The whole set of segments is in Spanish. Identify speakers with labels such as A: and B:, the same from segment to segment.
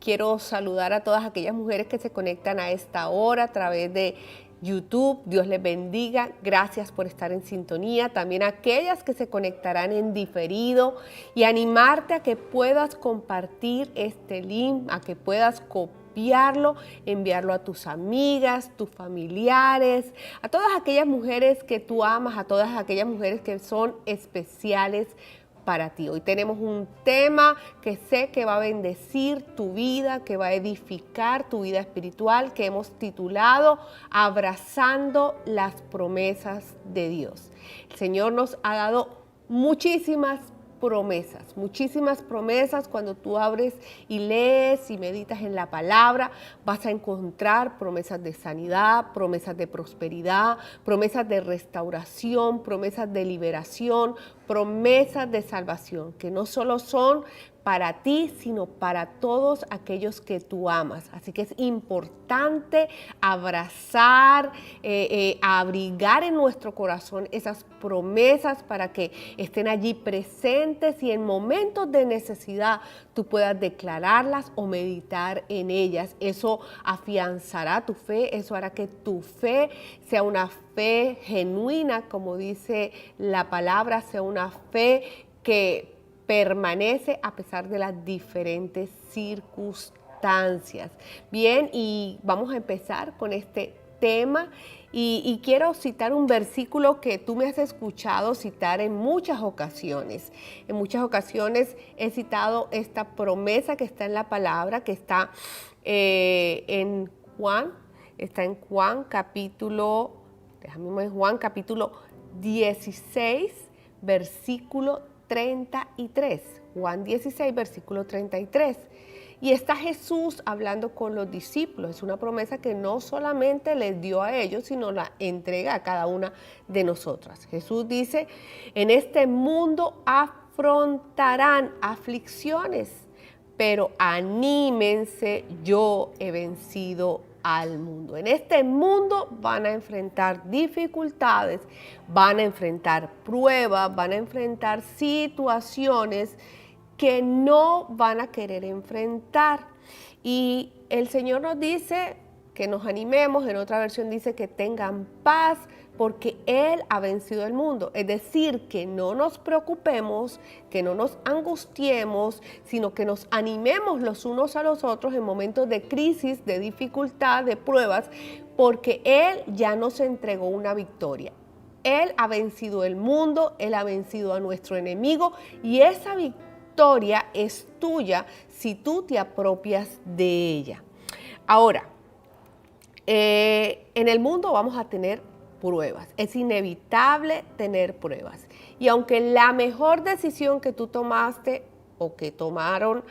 A: quiero saludar a todas aquellas mujeres que se conectan a esta hora a través de YouTube. Dios les bendiga. Gracias por estar en sintonía. También a aquellas que se conectarán en diferido y animarte a que puedas compartir este link, a que puedas copiarlo, enviarlo a tus amigas, tus familiares, a todas aquellas mujeres que tú amas, a todas aquellas mujeres que son especiales para ti. Hoy tenemos un tema que sé que va a bendecir tu vida, que va a edificar tu vida espiritual, que hemos titulado Abrazando las promesas de Dios. El Señor nos ha dado muchísimas promesas. Cuando tú abres y lees y meditas en la palabra, vas a encontrar promesas de sanidad, promesas de prosperidad, promesas de restauración, promesas de liberación, promesas de salvación, que no solo son para ti, sino para todos aquellos que tú amas. Así que es importante abrazar, abrigar en nuestro corazón esas promesas para que estén allí presentes y en momentos de necesidad tú puedas declararlas o meditar en ellas. Eso afianzará tu fe, eso hará que tu fe sea una fe genuina, como dice la palabra, sea una fe que permanece a pesar de las diferentes circunstancias. Bien, y vamos a empezar con este tema y quiero citar un versículo que tú me has escuchado citar en muchas ocasiones. En muchas ocasiones he citado esta promesa que está en la palabra, que está en Juan capítulo 16, versículo 33, Juan 16, versículo 33. Y está Jesús hablando con los discípulos. Es una promesa que no solamente les dio a ellos, sino la entrega a cada una de nosotras. Jesús dice, en este mundo afrontarán aflicciones, pero anímense, yo he vencido al mundo. En este mundo van a enfrentar dificultades, van a enfrentar pruebas, van a enfrentar situaciones que no van a querer enfrentar. Y el Señor nos dice que nos animemos, en otra versión dice que tengan paz, porque Él ha vencido el mundo. Es decir, que no nos preocupemos, que no nos angustiemos, sino que nos animemos los unos a los otros en momentos de crisis, de dificultad, de pruebas, porque Él ya nos entregó una victoria. Él ha vencido el mundo, Él ha vencido a nuestro enemigo y esa victoria es tuya si tú te apropias de ella. Ahora, en el mundo vamos a tener pruebas, es inevitable tener pruebas. Y aunque la mejor decisión que tú tomaste o que tomaron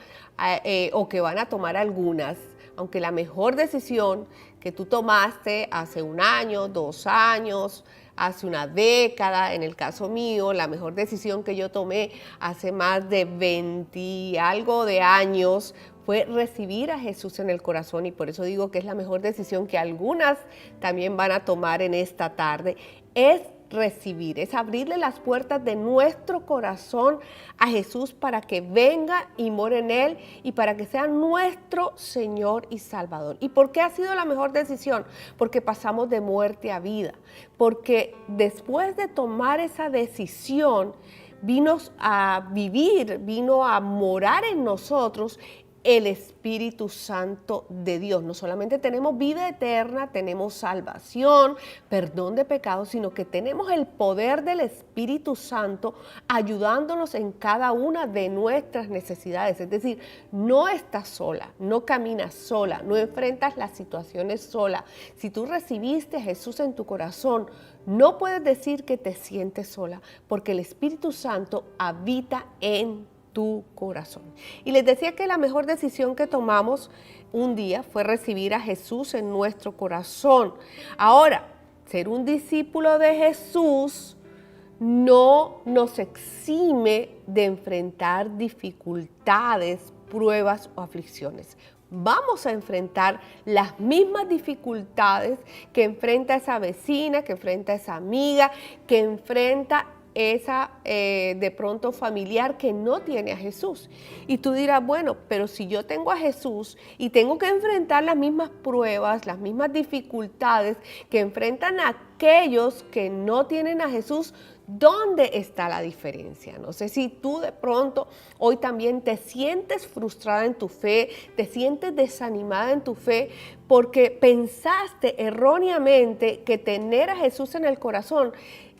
A: o que van a tomar algunas, aunque la mejor decisión que tú tomaste hace un año, 2 años, hace una década, en el caso mío, la mejor decisión que yo tomé hace más de 20 y algo de años fue recibir a Jesús en el corazón, y por eso digo que es la mejor decisión que algunas también van a tomar en esta tarde, es recibir, es abrirle las puertas de nuestro corazón a Jesús para que venga y more en Él y para que sea nuestro Señor y Salvador. ¿Y por qué ha sido la mejor decisión? Porque pasamos de muerte a vida, porque después de tomar esa decisión, vino a vivir, vino a morar en nosotros el Espíritu Santo de Dios. No solamente tenemos vida eterna, tenemos salvación, perdón de pecados, sino que tenemos el poder del Espíritu Santo ayudándonos en cada una de nuestras necesidades. Es decir, no estás sola, no caminas sola, no enfrentas las situaciones sola. Si tú recibiste a Jesús en tu corazón, no puedes decir que te sientes sola, porque el Espíritu Santo habita en tu corazón. Y les decía que la mejor decisión que tomamos un día fue recibir a Jesús en nuestro corazón. Ahora, ser un discípulo de Jesús no nos exime de enfrentar dificultades, pruebas o aflicciones. Vamos a enfrentar las mismas dificultades que enfrenta esa vecina, que enfrenta esa amiga, que enfrenta esa de pronto familiar que no tiene a Jesús. Y tú dirás, bueno, pero si yo tengo a Jesús y tengo que enfrentar las mismas pruebas, las mismas dificultades que enfrentan aquellos que no tienen a Jesús, ¿dónde está la diferencia? No sé si tú de pronto hoy también te sientes frustrada en tu fe, te sientes desanimada en tu fe porque pensaste erróneamente que tener a Jesús en el corazón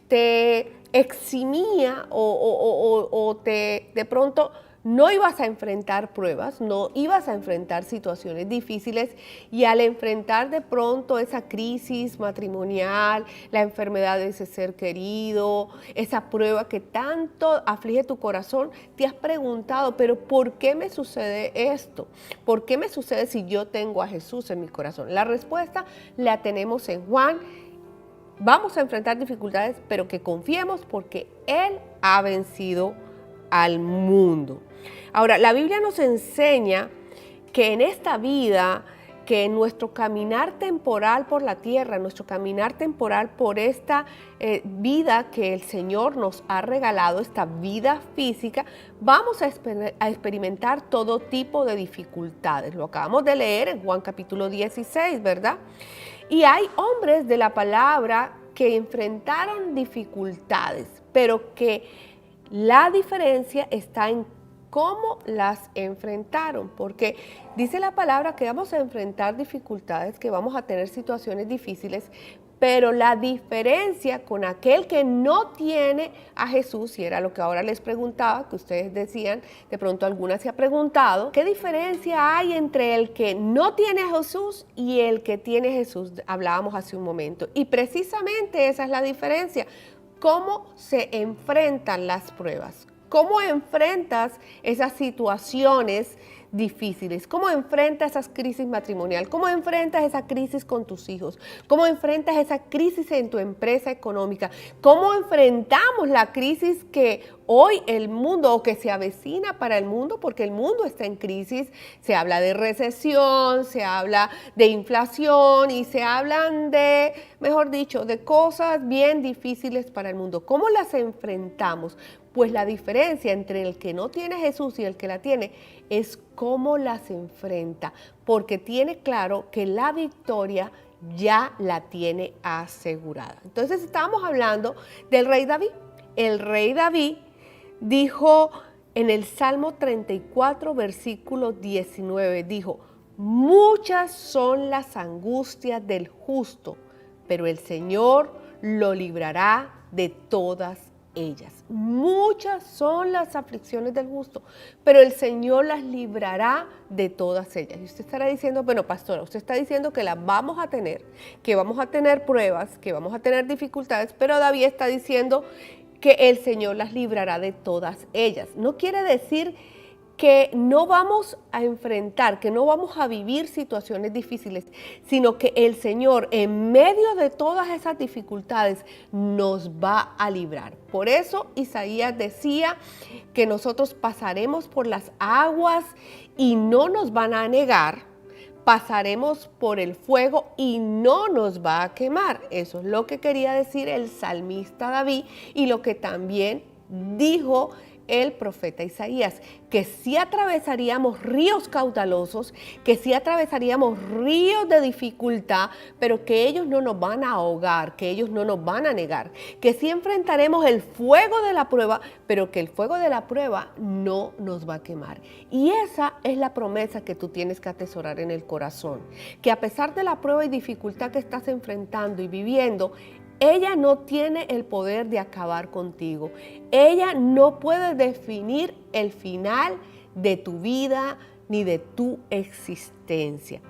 A: te eximía o te de pronto no ibas a enfrentar pruebas, no ibas a enfrentar situaciones difíciles y al enfrentar de pronto esa crisis matrimonial, la enfermedad de ese ser querido, esa prueba que tanto aflige tu corazón, te has preguntado, pero ¿por qué me sucede esto? ¿Por qué me sucede si yo tengo a Jesús en mi corazón? La respuesta la tenemos en Juan. Vamos a enfrentar dificultades, pero que confiemos porque Él ha vencido al mundo. Ahora, la Biblia nos enseña que en esta vida, que en nuestro caminar temporal por la tierra, nuestro caminar temporal por esta vida que el Señor nos ha regalado, esta vida física, vamos a experimentar todo tipo de dificultades. Lo acabamos de leer en Juan capítulo 16, ¿verdad? Y hay hombres de la palabra que enfrentaron dificultades, pero que la diferencia está en cómo las enfrentaron, porque dice la palabra que vamos a enfrentar dificultades, que vamos a tener situaciones difíciles, pero la diferencia con aquel que no tiene a Jesús, y era lo que ahora les preguntaba, que ustedes decían, de pronto alguna se ha preguntado, ¿qué diferencia hay entre el que no tiene a Jesús y el que tiene a Jesús? Hablábamos hace un momento, y precisamente esa es la diferencia. ¿Cómo se enfrentan las pruebas? ¿Cómo enfrentas esas situaciones difíciles? ¿Cómo enfrentas esas crisis matrimonial? ¿Cómo enfrentas esa crisis con tus hijos? ¿Cómo enfrentas esa crisis en tu empresa económica? ¿Cómo enfrentamos la crisis que hoy el mundo o que se avecina para el mundo? Porque el mundo está en crisis. Se habla de recesión, se habla de inflación y se hablan de, mejor dicho, de cosas bien difíciles para el mundo. ¿Cómo las enfrentamos? Pues la diferencia entre el que no tiene a Jesús y el que la tiene es cómo las enfrenta, porque tiene claro que la victoria ya la tiene asegurada. Entonces estábamos hablando del rey David. El rey David dijo en el Salmo 34, versículo 19, dijo, muchas son las angustias del justo, pero el Señor lo librará de todas ellas. Muchas son las aflicciones del justo, pero el Señor las librará de todas ellas. Y usted estará diciendo, bueno, pastora, usted está diciendo que las vamos a tener, que vamos a tener pruebas, que vamos a tener dificultades, pero David está diciendo que el Señor las librará de todas ellas. No quiere decir que no vamos a enfrentar, que no vamos a vivir situaciones difíciles, sino que el Señor en medio de todas esas dificultades nos va a librar. Por eso Isaías decía que nosotros pasaremos por las aguas y no nos van a anegar, pasaremos por el fuego y no nos va a quemar. Eso es lo que quería decir el salmista David y lo que también dijo el profeta Isaías, que sí atravesaríamos ríos caudalosos, que sí atravesaríamos ríos de dificultad, pero que ellos no nos van a ahogar, que ellos no nos van a negar, que sí enfrentaremos el fuego de la prueba, pero que el fuego de la prueba no nos va a quemar. Y esa es la promesa que tú tienes que atesorar en el corazón, que a pesar de la prueba y dificultad que estás enfrentando y viviendo, ella no tiene el poder de acabar contigo. Ella no puede definir el final de tu vida ni de tu existencia.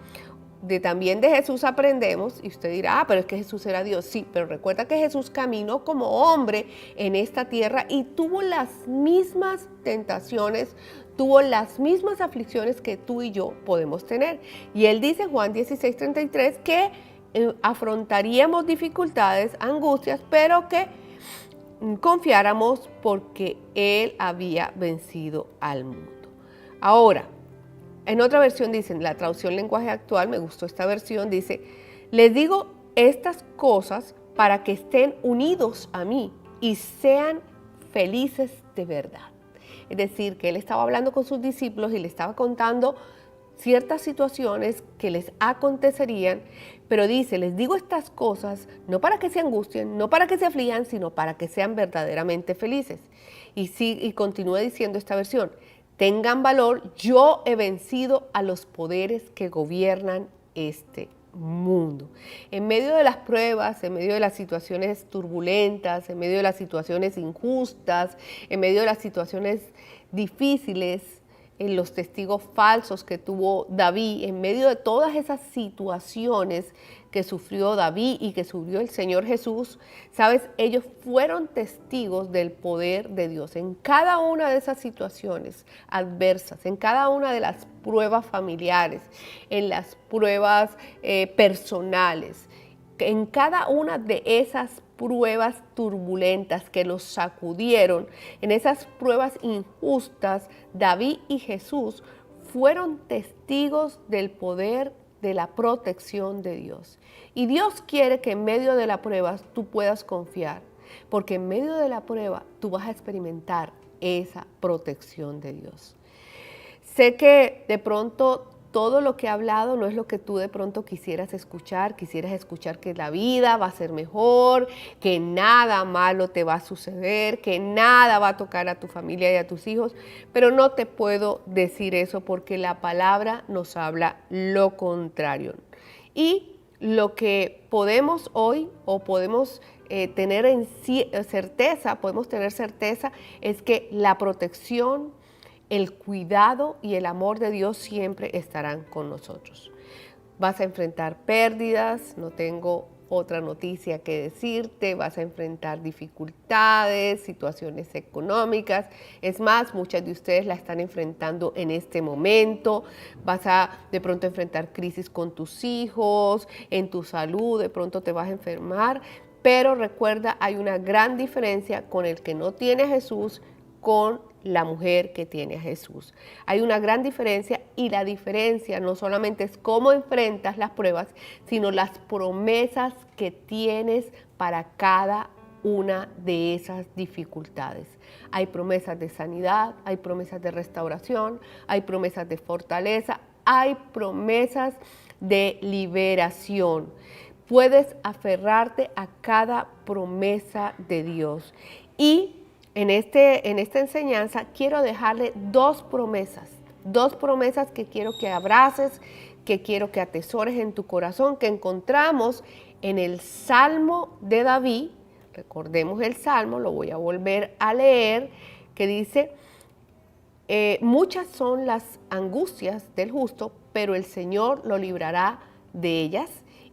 A: También de Jesús aprendemos, y usted dirá, pero es que Jesús era Dios. Sí, pero recuerda que Jesús caminó como hombre en esta tierra y tuvo las mismas tentaciones, tuvo las mismas aflicciones que tú y yo podemos tener. Y él dice en Juan 16:33 que afrontaríamos dificultades, angustias, pero que confiáramos porque Él había vencido al mundo. Ahora, en otra versión dicen, la traducción lenguaje actual, me gustó esta versión, dice, les digo estas cosas para que estén unidos a mí y sean felices de verdad. Es decir, que él estaba hablando con sus discípulos y le estaba contando ciertas situaciones que les acontecerían, pero dice, les digo estas cosas no para que se angustien, no para que se aflijan, sino para que sean verdaderamente felices. Y continúa diciendo esta versión, tengan valor, yo he vencido a los poderes que gobiernan este mundo. En medio de las pruebas, en medio de las situaciones turbulentas, en medio de las situaciones injustas, en medio de las situaciones difíciles, en los testigos falsos que tuvo David, en medio de todas esas situaciones que sufrió David y que sufrió el Señor Jesús, sabes, ellos fueron testigos del poder de Dios en cada una de esas situaciones adversas, en cada una de las pruebas familiares, en las pruebas personales, en cada una de esas pruebas turbulentas que los sacudieron, en esas pruebas injustas, David y Jesús fueron testigos del poder de la protección de Dios. Y Dios quiere que en medio de la prueba tú puedas confiar, porque en medio de la prueba tú vas a experimentar esa protección de Dios. Sé que de pronto todo lo que he hablado no es lo que tú de pronto quisieras escuchar que la vida va a ser mejor, que nada malo te va a suceder, que nada va a tocar a tu familia y a tus hijos, pero no te puedo decir eso porque la palabra nos habla lo contrario. Y lo que podemos hoy o podemos tener certeza es que la protección, el cuidado y el amor de Dios siempre estarán con nosotros. Vas a enfrentar pérdidas, no tengo otra noticia que decirte, vas a enfrentar dificultades, situaciones económicas. Es más, muchas de ustedes la están enfrentando en este momento. Vas a de pronto enfrentar crisis con tus hijos, en tu salud, de pronto te vas a enfermar. Pero recuerda, hay una gran diferencia con el que no tiene a Jesús, con la mujer que tiene a Jesús. Hay una gran diferencia y la diferencia no solamente es cómo enfrentas las pruebas, sino las promesas que tienes para cada una de esas dificultades. Hay promesas de sanidad, hay promesas de restauración, hay promesas de fortaleza, hay promesas de liberación. Puedes aferrarte a cada promesa de Dios. Y en esta enseñanza quiero dejarle dos promesas que quiero que abraces, que quiero que atesores en tu corazón, que encontramos en el Salmo de David. Recordemos el Salmo, lo voy a volver a leer, que dice, muchas son las angustias del justo, pero el Señor lo librará de ellas.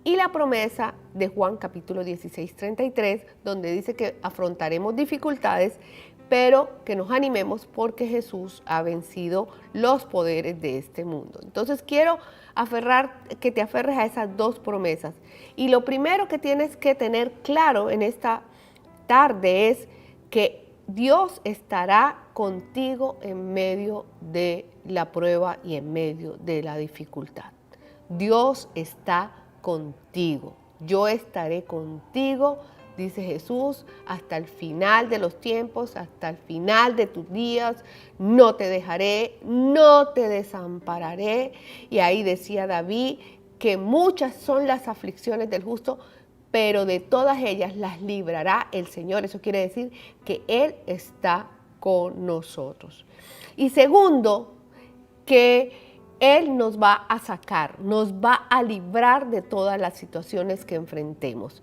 A: Y la promesa de Juan capítulo 16, 33, donde dice que afrontaremos dificultades, pero que nos animemos porque Jesús ha vencido los poderes de este mundo. Entonces quiero que te aferres a esas dos promesas. Y lo primero que tienes que tener claro en esta tarde es que Dios estará contigo en medio de la prueba y en medio de la dificultad. Dios está contigo. Yo estaré contigo, dice Jesús, hasta el final de los tiempos, hasta el final de tus días. No te dejaré, no te desampararé. Y ahí decía David que muchas son las aflicciones del justo, pero de todas ellas las librará el Señor. Eso quiere decir que Él está con nosotros. Y segundo, que Él nos va a sacar, nos va a librar de todas las situaciones que enfrentemos.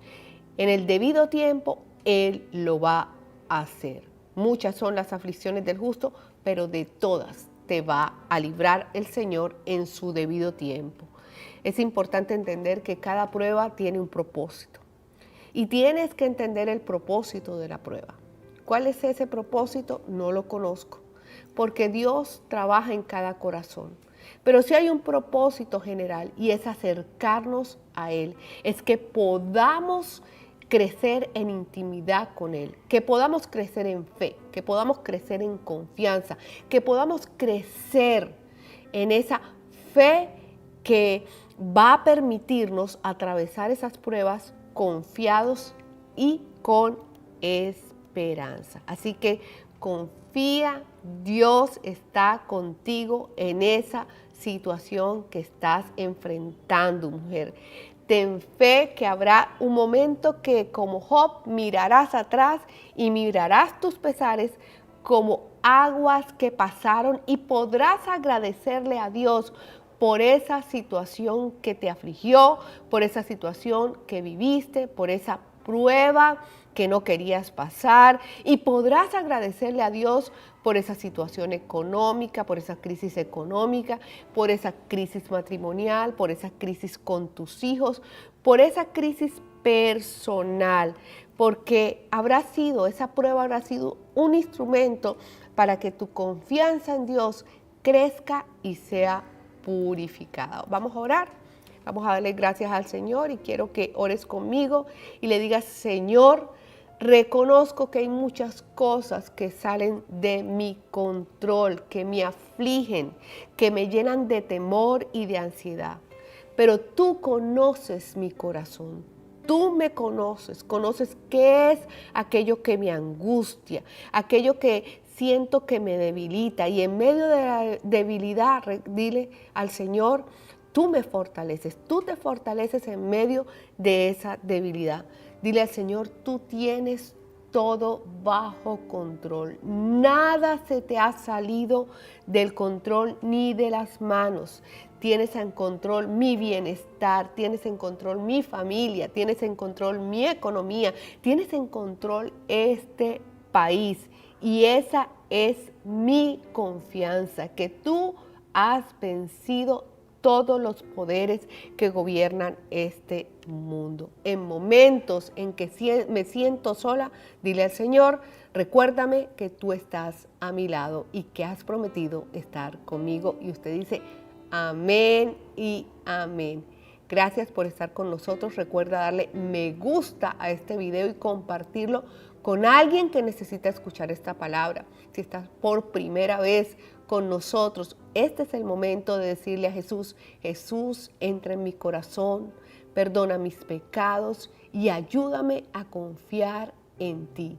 A: En el debido tiempo, Él lo va a hacer. Muchas son las aflicciones del justo, pero de todas te va a librar el Señor en su debido tiempo. Es importante entender que cada prueba tiene un propósito. Y tienes que entender el propósito de la prueba. ¿Cuál es ese propósito? No lo conozco, porque Dios trabaja en cada corazón. Pero sí hay un propósito general y es acercarnos a Él, es que podamos crecer en intimidad con Él, que podamos crecer en fe, que podamos crecer en confianza, que podamos crecer en esa fe que va a permitirnos atravesar esas pruebas confiados y con esperanza. esperanza. Así que confía, Dios está contigo en esa situación que estás enfrentando, mujer. Ten fe que habrá un momento que como Job mirarás atrás y mirarás tus pesares como aguas que pasaron y podrás agradecerle a Dios por esa situación que te afligió, por esa situación que viviste, por esa prueba que no querías pasar, y podrás agradecerle a Dios por esa situación económica, por esa crisis económica, por esa crisis matrimonial, por esa crisis con tus hijos, por esa crisis personal, porque esa prueba habrá sido un instrumento para que tu confianza en Dios crezca y sea purificada. Vamos a orar. Vamos a darle gracias al Señor y quiero que ores conmigo y le digas: Señor, reconozco que hay muchas cosas que salen de mi control, que me afligen, que me llenan de temor y de ansiedad. Pero tú conoces mi corazón. Tú me conoces qué es aquello que me angustia, aquello que siento que me debilita. Y en medio de la debilidad, dile al Señor: tú me fortaleces, tú te fortaleces en medio de esa debilidad. Dile al Señor: tú tienes todo bajo control. Nada se te ha salido del control ni de las manos. Tienes en control mi bienestar, tienes en control mi familia, tienes en control mi economía, tienes en control este país. Y esa es mi confianza, que tú has vencido todos los poderes que gobiernan este mundo. En momentos en que me siento sola, dile al Señor: recuérdame que tú estás a mi lado y que has prometido estar conmigo. Y usted dice: amén y amén. Gracias por estar con nosotros. Recuerda darle me gusta a este video y compartirlo con alguien que necesita escuchar esta palabra. Si estás por primera vez con nosotros, este es el momento de decirle a Jesús: Jesús, entra en mi corazón, perdona mis pecados y ayúdame a confiar en ti.